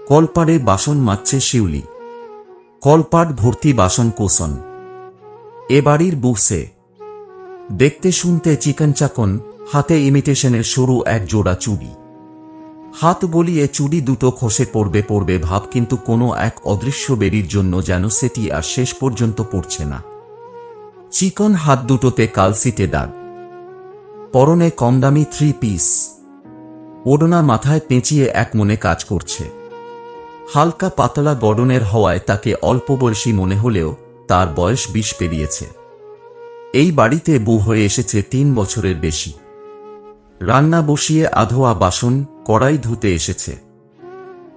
কলপাড়ে বাসন মাজছে শিউলি। কলপাড় ভর্তি বাসন কোসন। এ বাড়ির বুসে দেখতে শুনতে চিকনচাকন, হাতে ইমিটেশনের সরু এক জোড়া চুড়ি। হাত গলিয়ে চুড়ি দুটো খসে পড়বে ভাব, কিন্তু কোনো এক অদৃশ্য বেরির জন্য যেন সেটি আর শেষ পর্যন্ত পড়ছে না। চিকন হাত দুটোতে কালসিটে দাগ। পরনে কমদামি 3 পিস। ওড়না মাথায় পেঁচিয়ে এক মনে কাজ করছে। হালকা পাতলা গড়নের হওয়ায় তাকে অল্প বয়সী মনে হলেও তার বয়স 20 পেরিয়েছে। এই বাড়িতে বউ হয়ে এসেছে 3 বছরের বেশি। রান্না বসিয়ে আধোয়া বাসন, কড়াই ধুতে এসেছে।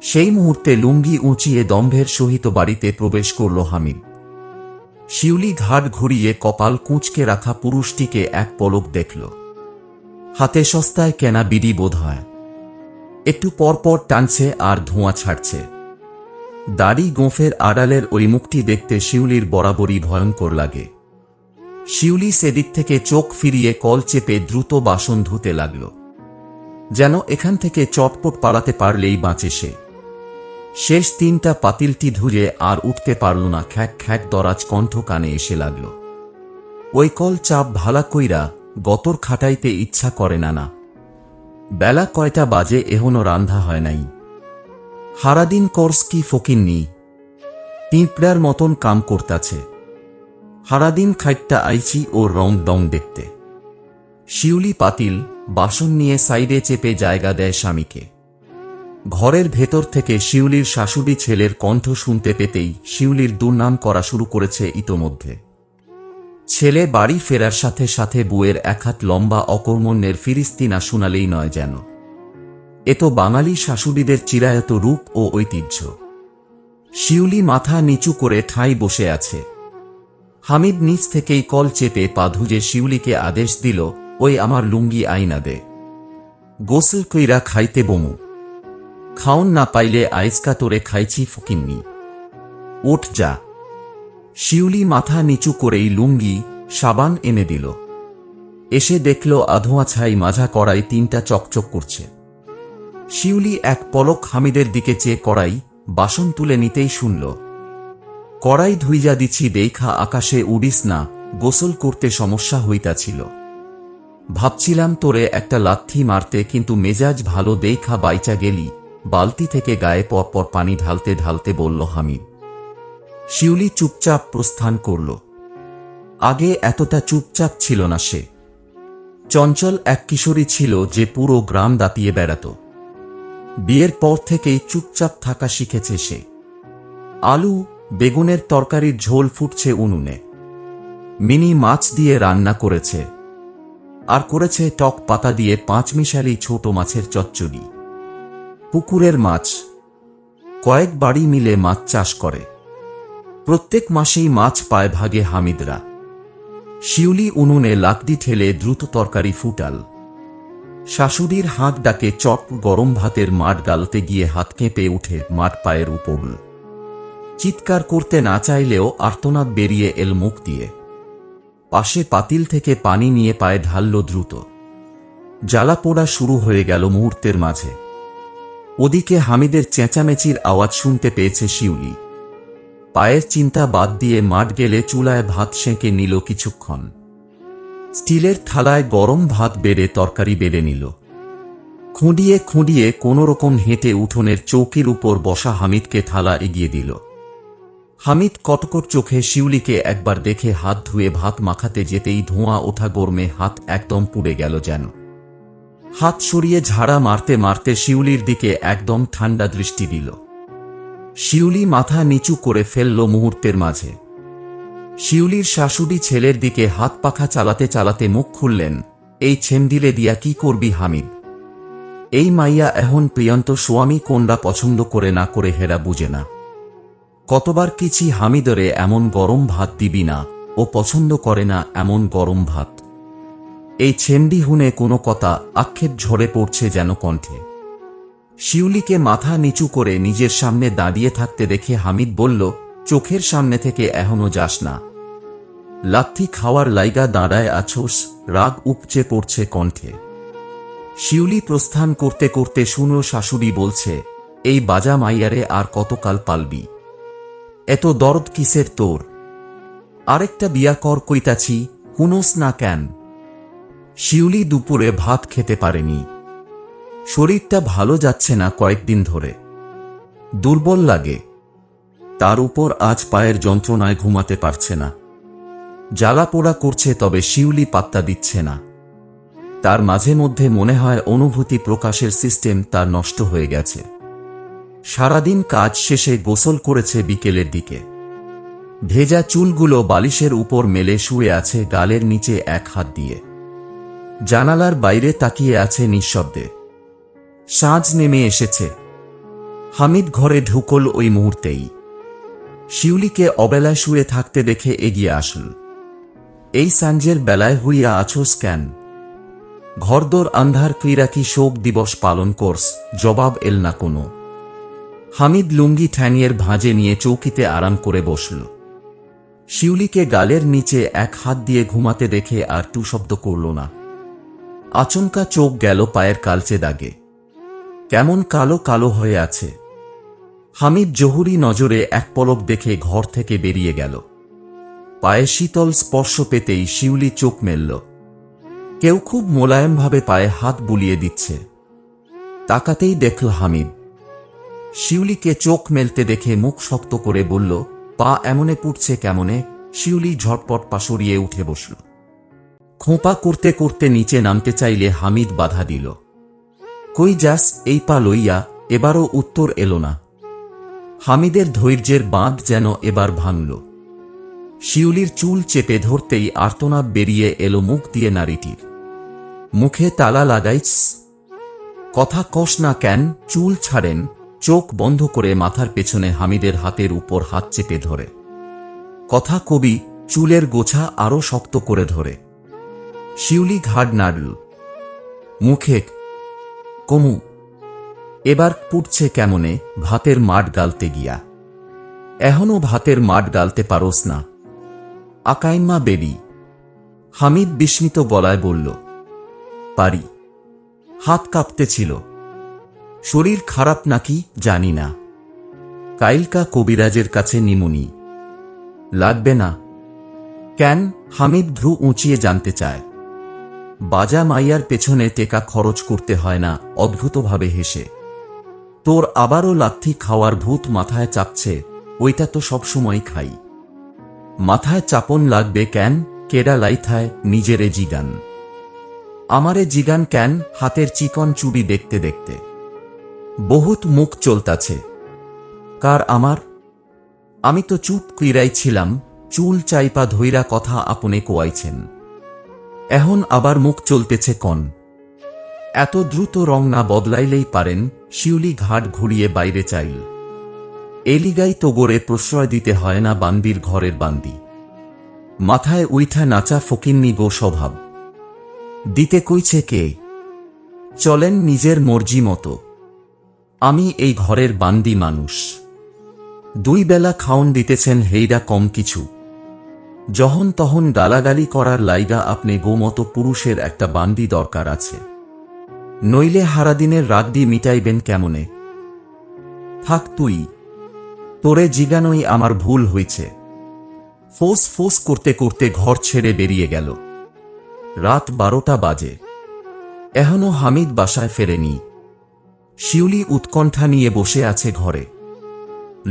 সেই মুহূর্তে লুঙ্গি উঁচিয়ে দম্ভের সহিত বাড়িতে প্রবেশ করল হামিদ। শিউলি ঘাট ঘুরিয়ে কপাল কুঁচকে রাখা পুরুষটিকে এক পলক দেখল। হাতে সস্তায় কেনা বিড়ি বোধ হয়। একটু পরপর টানছে আর ধোঁয়া ছাড়ছে। দাড়ি গোঁফের আড়ালের ওই মুখটি দেখতে শিউলির বরাবরই ভয়ঙ্কর লাগে। শিউলি সেদিক থেকে চোখ ফিরিয়ে কল চেপে দ্রুত বাসন ধুতে লাগল, যেন এখান থেকে চটপট পালাতে পারলেই বাঁচে সে। শেষ 3টা পাতিলটি ধুয়ে আর উঠতে পারল না। খ্যাক খ্যাক দরাজ কণ্ঠ কানে এসে লাগল। ওই কল চাপ ভালা কইরা গতর খাটাইতে ইচ্ছা করে না। বেলা কয়টা বাজে এখনো রান্ধা হয় নাই। হারাদিন কোর্স কি ফকিন্নি, পিঁপড়ার মতন কাম করতাছে। হারাদিন খাইটটা আইছি ও রং ডং দেখতে। শিউলি পাতিল বাসন নিয়ে সাইডে চেপে জায়গা দেয় স্বামীকে। ঘরের ভেতর থেকে শিউলির শাশুড়ি ছেলের কণ্ঠ শুনতে পেতেই শিউলির দুর্নাম করা শুরু করেছে ইতোমধ্যে। ছেলে বাড়ি ফেরার সাথে সাথে বউয়ের এক হাত লম্বা অকর্মণ্যের ফিরিস্তি না শোনালেই নয় যেন। এ তো বাঙালি শাশুড়িদের চিরায়ত রূপ ও ঐতিহ্য। শিউলি মাথা নিচু করে ঠাঁই বসে আছে। হামিদ নিচ থেকেই কল চেপে পা ধুজে শিউলিকে আদেশ দিল, ওই আমার লুঙ্গি আইনা দে। গোসল কইরা খাইতে বমু। খাওন না পাইলে আইজকা তোরে খাইছি ফকিন্নি। ওঠ যা। শিউলি মাথা নিচু করেই লুঙ্গি সাবান এনে দিল। এসে দেখল আধোয়া ছাই মাজা কড়াই 3টা চকচক করছে। শিউলি এক পলক হামিদের দিকে চেয়ে কড়াই বাসন তুলে নিতেই শুনল, কড়াই ধুইজা দিছি দেইখা আকাশে উড়িস না, গোসল করতে সমস্যা হইতাছিল। ভাবছিলাম তোরে একটা লাথি মারতে, কিন্তু মেজাজ ভালো দেইখা বাইচা গেলি। বালতি থেকে গায়ে পরপর পানি ঢালতে ঢালতে বলল হামিদ। শিউলি চুপচাপ প্রস্থান করল। আগে এতটা চুপচাপ ছিল না সে। চঞ্চল এক কিশোরী ছিল যে পুরো গ্রাম দাপিয়ে বেড়াত। বিয়ের পর থেকেই চুপচাপ থাকা শিখেছে সে। আলু বেগুনের তরকারির ঝোল ফুটছে উনুনে। মিনি মাছ দিয়ে রান্না করেছে, আর করেছে টক পাতা দিয়ে 5 মিশালি ছোট মাছের চচ্চড়ি। পুকুরের মাছ। কয়েক বাড়ি মিলে মাছ চাষ করে। প্রত্যেক মাসেই মাছ পায় ভাগে হামিদরা। শিউলি উনুনে লাকড়ি ঠেলে দ্রুত তরকারি ফুটাল। শাশুড়ির হাত ডাকে চট গরম ভাতের মাঠ গালতে গিয়ে হাত কেঁপে উঠে মাঠ পায়ের উপর। চিৎকার করতে না চাইলেও আর্তনাদ বেরিয়ে এল মুখ দিয়ে। পাশে পাতিল থেকে পানি নিয়ে পায়ে ঢালল দ্রুত। জ্বালা পোড়া শুরু হয়ে গেল মুহূর্তের মাঝে। ওদিকে হামিদের চেঁচামেচির আওয়াজ শুনতে পেয়েছে শিউলি। পায়ের চিন্তা বাদ দিয়ে মাঠ গেলে চুলায় ভাত সেঁকে নিল কিছুক্ষণ। স্টিলের থালায় গরম ভাত বেড়ে তরকারি বেড়ে নিল। খুঁডিয়ে খুঁডিয়ে কোনোরকম হেঁটে উঠোনের চৌকির উপর বসা হামিদকে থালা এগিয়ে দিল। হামিদ কটকট চোখে শিউলিকে একবার দেখে হাত ধুয়ে ভাত মাখাতে যেতেই ধোঁয়া ওঠা গরমে হাত একদম পুড়ে গেল যেন। হাত সরিয়ে ঝাড়া মারতে মারতে শিউলির দিকে একদম ঠান্ডা দৃষ্টি দিল। শিউলি মাথা নিচু করে ফেলল মুহূর্তের মাঝে। শিউলির শাশুড়ি ছেলের দিকে হাত পাখা চালাতে চালাতে মুখ খুললেন, এই ছেমদিলে দিয়া কি করবি হামিদ? এই মাইয়া এখন প্রিয়ন্ত স্বামী কোনরা পছন্দ করে না করে হেরা বুঝে না। কতবার কিছি হামিদরে এমন গরম ভাত দিবি না, ও পছন্দ করে না এমন গরম ভাত। এই ছেমডি হুনে কোনো কথা আক্ষেপ ঝরে পড়ছে যেন কণ্ঠে। শিউলিকে মাথা নিচু করে নিজের সামনে দাঁড়িয়ে থাকতে দেখে হামিদ বলল, চোখের সামনে থেকে এখনো যাস না। লাথি খাওয়ার লাইগা দাঁড়ায় আছোস? রাগ উপচে পড়ছে কণ্ঠে। শিউলি প্রস্থান করতে করতে শুনল শাশুড়ি বলছে, এই বাজা মাইয়ারে আর কতকাল পালবি? এত দরদ কিসের তোর? আরেকটা বিয়া কর কইতাছি, হুনোস না কেন? শিউলি দুপুরে ভাত খেতে পারেনি। শরীরটা ভালো যাচ্ছে না কয়েকদিন ধরে, দুর্বল লাগে। তার উপর আজ পায়ের যন্ত্রণায় ঘুমাতে পারছে না। জ্বালা পোড়া করছে, তবে শিউলি পাত্তা দিচ্ছে না। তার মাঝে মধ্যে মনে হয় অনুভূতি প্রকাশের সিস্টেম তার নষ্ট হয়ে গেছে। সারাদিন কাজ শেষে গোসল করেছে বিকেলের দিকে। ভেজা চুলগুলো বালিশের উপর মেলে শুয়ে আছে গালের নিচে এক হাত দিয়ে। জানালার বাইরে তাকিয়ে আছে নিঃশব্দে। সাঁঝ নেমে এসেছে। হামিদ ঘরে ঢুকল ওই মুহূর্তেই। শিউলিকে অবেলায় শুয়ে থাকতে দেখে এগিয়ে আসল। এই সাঞ্জের বেলায় হুইয়া আছোস কেন? ঘরদোর আন্ধার কইরা কি শোক দিবস পালন করস? জবাব এল না কোনো। হামিদ লুঙ্গি ঠ্যানিয়ের ভাঁজে নিয়ে চৌকিতে আরাম করে বসল। শিউলিকে গালের নিচে এক হাত দিয়ে ঘুমাতে দেখে আর টু শব্দ করল না। আচমকা চোখ গেল পায়ের কালচে দাগে। কেমন কালো কালো হয়ে আছে। হামিদ জহুরি নজরে এক পলক দেখে ঘর থেকে বেরিয়ে গেল। পায়ে শীতল স্পর্শ পেতেই শিউলি চোখ মেলল। কেউ খুব মোলায়েমভাবে পায়ে হাত বুলিয়ে দিচ্ছে। তাকাতেই দেখল হামিদ। শিউলিকে চোখ মেলতে দেখে মুখ শক্ত করে বলল, পা এমনে পুড়ছে কেমনে? শিউলি ঝটপট পা সরিয়ে উঠে বসল। খোঁপা করতে করতে নিচে নামতে চাইলে হামিদ বাধা দিল। কই যাস এই পা লইয়া? এবারও উত্তর এলো না। হামিদের ধৈর্যের বাঁধ যেন এবার ভাঙল। শিউলির চুল চেপে ধরতেই আর্তনাদ বেরিয়ে এলো মুখ দিয়ে নারীটির। মুখে তালা লাগাইছ? কথা কস না কেন? চুল ছাড়েন। চোখ বন্ধ করে মাথার পেছনে হামিদের হাতের উপর হাত চেপে ধরে। কথা কবি। চুলের গোছা আরো শক্ত করে ধরে। শিউলি ঘাড় নাড়ল। মুখে কমু। এবার পুড়ছে কেমনে? ভাতের মাঠ গালতে গিয়া। এখনো ভাতের মাঠ গালতে পারোস না? আকাইম্মা বেরি। হামিদ বিস্মিত গলায় বলল, পারি। হাত কাঁপতেছিল। শরীর খারাপ নাকি জানি না। কাইলকা কবিরাজের কাছে নিমুনি। লাগবে না কেন? হামিদ ভ্রু উঁচিয়ে জানতে চায়। বাজা মাইয়ার পেছনে টেকা খরচ করতে হয় না। অদ্ভুতভাবে হেসে, তোর আবারও লাথি খাওয়ার ভূত মাথায় চাপছে? ওইটা তো সবসময় খাই। মাথায় চাপন লাগবে কেন? কেডা লাইথায়? নিজেরে জিগান। আমারে জিগান কেন? হাতের চিকন চুড়ি দেখতে দেখতে। বহুত মুখ চলতাছে। কার? আমার? আমি তো চুপ কইরাই ছিলাম। চুল চাইপা ধইরা কথা আপনে কোয়াইছেন, এখন আবার মুখ চলতেছে কন? এত দ্রুত রং না বদলাইলেই পারেন। শিউলি ঘাট ঘুরিয়ে বাইরে চাইল। এলিগাই তোগরে প্রশ্রয় দিতে হয় না বান্দির ঘরের বান্দি। মাথায় উইঠা নাচা ফকিন্নি গো স্বভাব। দিতে কইছে কে? চলেন নিজের মর্জি মতো। আমি এই ঘরের বান্দি মানুষ। 2 বেলা খাওন দিতেছেন, হেইরা কম কিছু? যখন তখন গালাগালি করার লাইগা আপনি গোমতো পুরুষের একটা বান্দি দরকার আছে। নইলে হারাদিনের রাগদি মিটাইবেন কেমনে? থাক তুই। তোরে জিগানোই আমার ভুল হইছে। ফোস ফোস করতে করতে ঘর ছেড়ে বেরিয়ে গেল। রাত 12টা বাজে। এখনো হামিদ বাসায় ফেরেনি। শিউলি উৎকণ্ঠা নিয়ে বসে আছে ঘরে।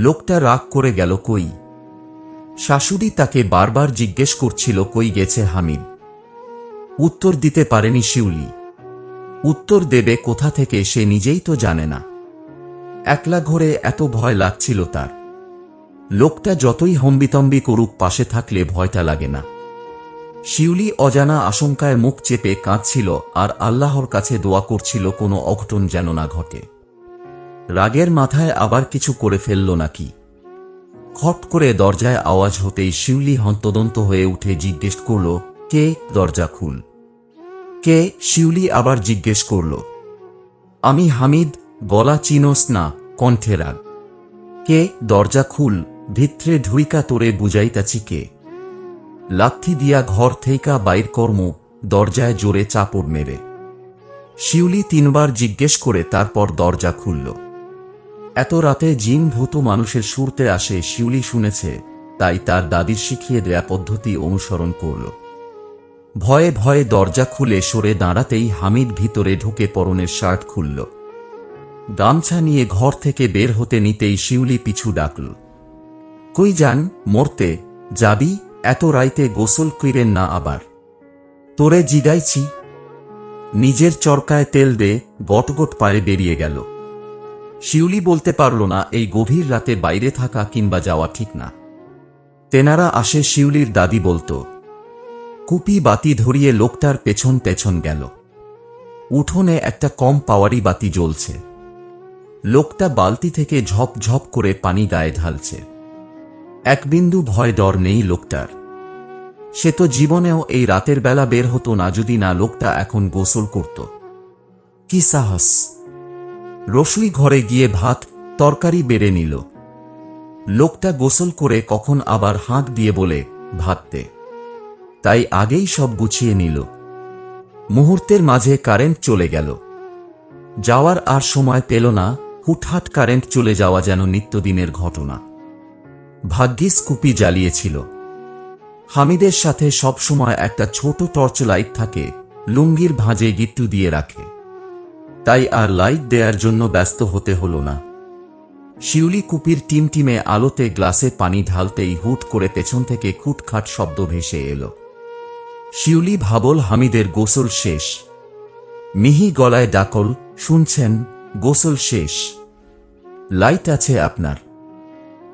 লোকটা রাগ করে গেল কই? শাশুড়ি তাকে বারবার জিজ্ঞেস করছিল কই গেছে হামিদ। উত্তর দিতে পারেনি শিউলি। উত্তর দেবে কোথা থেকে সে নিজেই তো জানে না। একলা ঘরে এত ভয় লাগছিল তার। লোকটা যতই হম্বিতম্বি করুক, পাশে থাকলে ভয়টা লাগে না। শিউলি অজানা আশঙ্কায় মুখ চেপে কাঁদছিল আর আল্লাহর কাছে দোয়া করছিল কোনো অঘটন যেন না ঘটে। রাগের মাথায় আবার কিছু করে ফেলল নাকি? খট করে দরজায় আওয়াজ হতেই শিউলি হন্তদন্ত হয়ে উঠে জিজ্ঞেস করল, কে? দরজা খুল। কে? শিউলি আবার জিজ্ঞেস করল। আমি হামিদ। গলা চিনোস না? কণ্ঠে রাগ। কে? দরজা খুল। ভিত্রে ঢুইকা তোরে বুঝাইতাছি কে। লাথি দিয়া ঘর থেইকা বাইর কর্ম। দরজায় জোরে চাপড় মেরে। শিউলি 3 বার জিজ্ঞেস করে তারপর দরজা খুলল। এত রাতে জিন ভূত মানুষের সুরতে আসে শিউলি শুনেছে, তাই তার দাদির শিখিয়ে দেয়া পদ্ধতি অনুসরণ করল। ভয়ে ভয়ে দরজা খুলে সরে দাঁড়াতেই হামিদ ভিতরে ঢুকে পরনের শার্ট খুলল। গামছা নিয়ে ঘর থেকে বের হতে নিতেই শিউলি পিছু ডাকল। কই যান, মরতে যাবি? এত রাইতে গোসল কইরেন না আবার। তোরে জিগাইছি। নিজের চরকায় তেল দে, গটগট পায়ে বেরিয়ে গেল। শিউলি বলতে পারল না এই গভীর রাতে বাইরে থাকা কিংবা যাওয়া ঠিক না। তেনারা আসে শিউলির দাদি বলতো। কুপি বাতি ধরিয়ে লোকটার পেছন পেছন গেল। উঠোনে একটা কম পাওয়ারি বাতি জ্বলছে। লোকটা বালতি থেকে ঝপ ঝপ করে পানি গায়ে ঢালছে। এক বিন্দু ভয় ডর নেই লোকটার। সে তো জীবনেও এই রাতের বেলা বের হতো না যদি না লোকটা এখন গোসল করত। কি সাহস! রসুই ঘরে গিয়ে ভাত তরকারি বেড়ে নিল। লোকটা গোসল করে কখন আবার হাঁক দিয়ে বলে, ভাত দে। তাই আগেই সব গুছিয়ে নিল। মুহূর্তের মাঝে কারেন্ট চলে গেল। যাওয়ার আর সময় পেল না। হুটহাট কারেন্ট চলে যাওয়া যেন নিত্যদিনের ঘটনা। ভাগ্যিস কুপি জ্বালিয়েছিল। হামিদের সাথে সবসময় একটা ছোট টর্চ লাইট থাকে, লুঙ্গির ভাঁজে গিট্টু দিয়ে রাখে। তাই আর লাইট দেওয়ার জন্য ব্যস্ত হতে হল না। শিউলি কুপির টিমটিমে আলোতে গ্লাসে পানি ঢালতেই হুট করে পেছন থেকে খুটখাট শব্দ ভেসে এলো। শিউলি ভাবল হামিদের গোসল শেষ। মিহি গলায় ডাকল, শুনছেন? গোসল শেষ? লাইট আছে আপনার?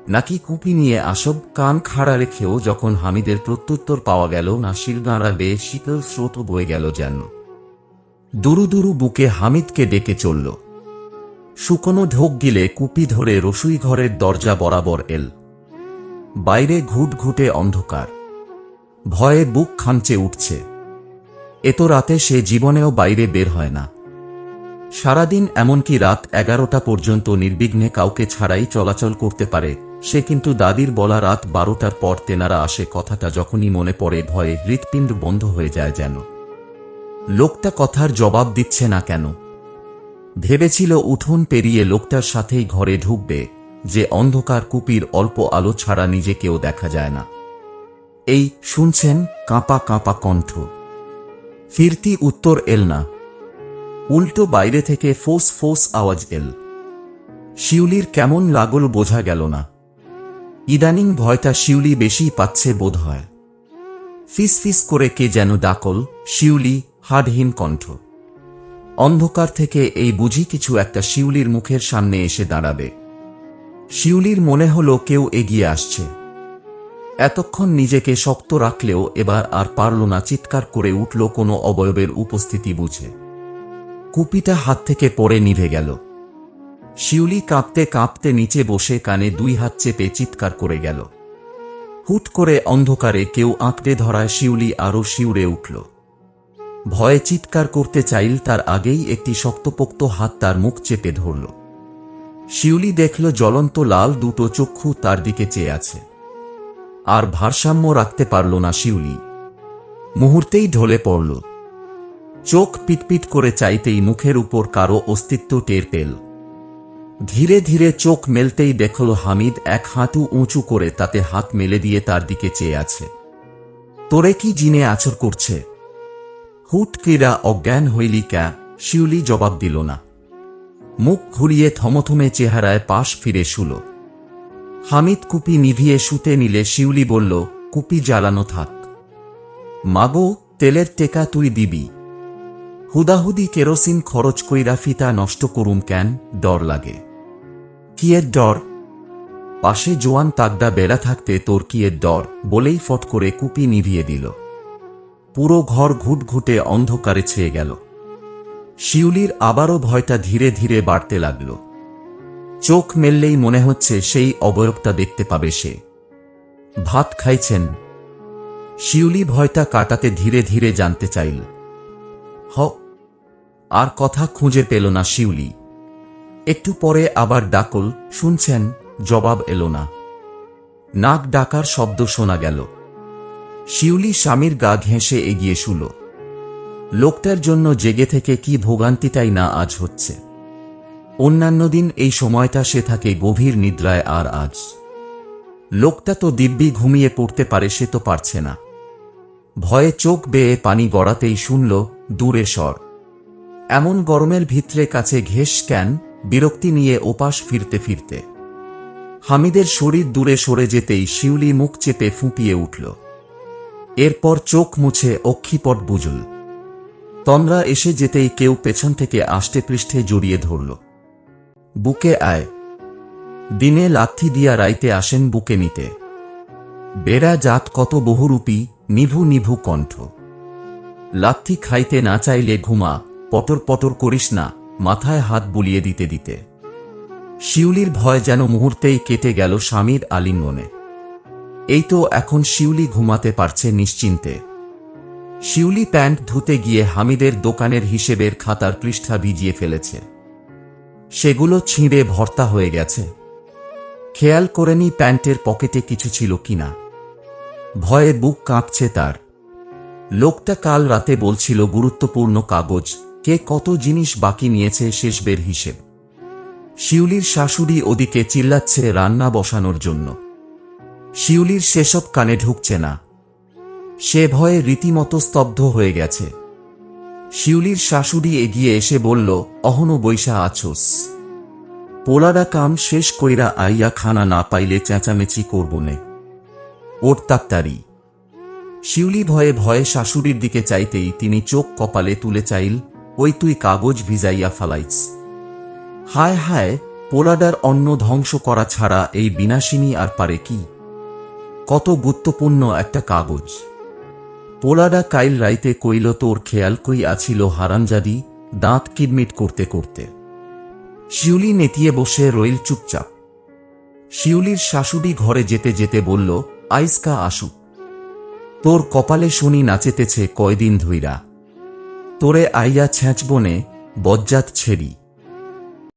নাকি কুপি নিয়ে আসব? কান খাড়া রেখেও যখন হামিদের প্রত্যুত্তর পাওয়া গেল না, শিলগাঁড়া বেয়ে শীতল স্রোত বয়ে গেল যেন। দুরু দুরু বুকে হামিদকে ডেকে চলল। শুকনো ঢোক গিলে কুপি ধরে রসুই ঘরের দরজা বরাবর এল। বাইরে ঘুটঘুটে অন্ধকার। ভয়ে বুক খামচে উঠছে। এত রাতে সে জীবনেও বাইরে বের হয় না। সারাদিন এমনকি রাত 11টা পর্যন্ত নির্বিঘ্নে কাউকে ছাড়াই চলাচল করতে পারে সে, কিন্তু দাদির বলা রাত 12টার পর তেনারা আসে কথাটা যখনই মনে পড়ে ভয়ে হৃৎপিণ্ড বন্ধ হয়ে যায় যেন। লোকটা কথার জবাব দিচ্ছে না কেন? ভেবেছিল উঠোন পেরিয়ে লোকটার সাথেই ঘরে ঢুকবে, যে অন্ধকার কুপির অল্প আলো ছাড়া নিজেকেও দেখা যায় না। এই শুনছেন? কাঁপা কাঁপা কণ্ঠ। ফিরতি উত্তর এল না। উল্টো বাইরে থেকে ফোঁস ফোঁস আওয়াজ এল। শিউলির কেমন লাগল বোঝা গেল না। ইদানিং ভয়টা শিউলি বেশি পাচ্ছে বোধ হয়। ফিস ফিস করে কে যেন ডাকল। শিউলি, হাড়হীন কণ্ঠ। অন্ধকার থেকে এই বুঝি কিছু একটা শিউলির মুখের সামনে এসে দাঁড়াবে। শিউলির মনে হলো কেউ এগিয়ে আসছে। এতক্ষণ নিজেকে শক্ত রাখলেও এবার আর পারল না, চিৎকার করে উঠল কোনো অবয়বের উপস্থিতি বুঝে। কুপিটা হাত থেকে পড়ে নিভে গেল। শিউলি কাঁপতে কাঁপতে নিচে বসে কানে 2 হাত চেপে চিৎকার করে গেল। হুট করে অন্ধকারে কেউ আঁকড়ে ধরায় শিউলি আরো শিউরে উঠল। ভয়ে চিৎকার করতে চাইল তার আগেই একটি শক্তপোক্ত হাত তার মুখ চেপে ধরল। শিউলি দেখল জ্বলন্ত লাল দুটো চক্ষু তার দিকে চেয়ে আছে। আর ভারসাম্য রাখতে পারল না শিউলি। মুহূর্তেই ঢলে পড়ল। চোখ পিটপিট করে চাইতেই মুখের উপর কারো অস্তিত্ব টের পেল। ধীরে ধীরে চোখ মেলতেই দেখল হামিদ এক হাঁটু উঁচু করে তাতে হাত মেলে দিয়ে তার দিকে চেয়ে আছে। তোরে কি জিনে আছর করছে? হুট ক্রীড়া অজ্ঞান হইলি ক্যা? শিউলি জবাব দিল না। মুখ ঘুরিয়ে থমথমে চেহারায় পাশ ফিরে শুল। হামিদ কুপি নিভিয়ে শুতে নিলে শিউলি বলল, কুপি জ্বালানো থাক। মাগো, তেলের টেকা তুই দিবি? হুদাহুদি কেরোসিন খরচ কইরা ফিতা নষ্ট করুম কেন? ডর লাগে। কিয়ের ডর? পাশে জোয়ান তাগদা বেড়া থাকতে তোর কিয়ের ডর? বলেই ফট করে কুপি নিভিয়ে দিল। পুরো ঘর ঘুটঘুটে অন্ধকারে ছেয়ে গেল। শিউলির আবারও ভয়টা ধীরে ধীরে বাড়তে লাগল। চোখ মেললেই মনে হচ্ছে সেই অবয়বটা দেখতে পাবে সে। ভাত খাইছেন? শিউলি ভয়টা কাটাতে ধীরে ধীরে জানতে চাইল। হ। আর কথা খুঁজে পেল না শিউলি। একটু পরে আবার ডাকল, শুনছেন? জবাব এলো না। নাক ডাকার শব্দ শোনা গেল। শিউলি স্বামীর গা ঘেঁষে এগিয়ে শুল। লোকটার জন্য জেগে থেকে কি ভোগান্তিটাই না আজ হচ্ছে। অন্যান্য দিন এই সময়টা সে থাকে গভীর নিদ্রায়, আর আজ লোকটা তো দিব্যি ঘুমিয়ে পড়তে পারে, সে তো পারছে না। ভয়ে চোখ বেয়ে পানি গড়াতেই শুনল দূরে স্বর। এমন গরমের ভিতরে কাছে ঘেঁষ কেন? বিরক্তি নিয়ে ওপাশ ফিরতে ফিরতে হামিদের শরীর দূরে সরে যেতেই শিউলি মুখ চেপে ফুঁপিয়ে উঠল। এরপর চোখ মুছে অক্ষিপট বুঝল। তন্দ্রা এসে যেতেই কেউ পেছন থেকে আষ্টে পৃষ্ঠে জড়িয়ে ধরল। বুকে আয়। দিনে লাথি দিয়া রাইতে আসেন বুকে নিতে। বেড়া জাত কত বহুরূপী, নিভু নিভু কণ্ঠ। লাথি খাইতে না চাইলে ঘুমা, পটর পটর করিস না, মাথায় হাত বুলিয়ে দিতে দিতে। শিউলির ভয় যেন মুহূর্তেই কেটে গেল স্বামীর আলিঙ্গনে। এই তো এখন শিউলি ঘুমাতে পারছে নিশ্চিন্তে। শিউলি প্যান্ট ধুতে গিয়ে হামিদের দোকানের হিসেবের খাতার পৃষ্ঠা ভিজিয়ে ফেলেছে। সেগুলো ছিঁড়ে ভর্তা হয়ে গেছে। খেয়াল করেনি প্যান্টের পকেটে কিছু ছিল কিনা। ভয়ে বুক কাঁপছে তার। লোকটা কাল রাতে বলছিল গুরুত্বপূর্ণ কাগজ, কে কত জিনিস বাকি নিয়েছে শেষবের হিসেব। শিউলির শাশুড়ি ওদিকে চিল্লাচ্ছে রান্না বসানোর জন্য। শিউলির সেসব কানে ঢুকছে না। সে ভয়ে রীতিমতো স্তব্ধ হয়ে গেছে। শিউলির শাশুড়ি এগিয়ে এসে বলল, অহনো বৈশা আছোস? পোলাডা কাম শেষ কইরা আইয়া খানা না পাইলে চেঁচামেচি করবনে। ওর তাড়াতাড়ি। শিউলি ভয়ে ভয়ে শাশুড়ির দিকে চাইতেই তিনি চোখ কপালে তুলে চাইল, ওই তুই কাগজ ভিজাইয়া ফালাইছ। হায় হায়, পোলাডার অন্ন ধ্বংস করা ছাড়া এই বিনাশিনী আর পারে কি? কত গুরুত্বপূর্ণ একটা কাগজ। পোলাডা কাইল রাইতে কইল তোর খেয়াল কই আছিল হারামজাদি, দাঁত কিডমিট করতে করতে। শিউলি নেতিয়ে বসে রইল চুপচাপ। শিউলির শাশুড়ি ঘরে যেতে যেতে বলল, আইসকা আসুক। তোর কপালে শনি নাচেতেছে কয়দিন ধইরা। তোরে আইয়া ছ্যাঁচবনে, বজ্জাত ছেড়ি।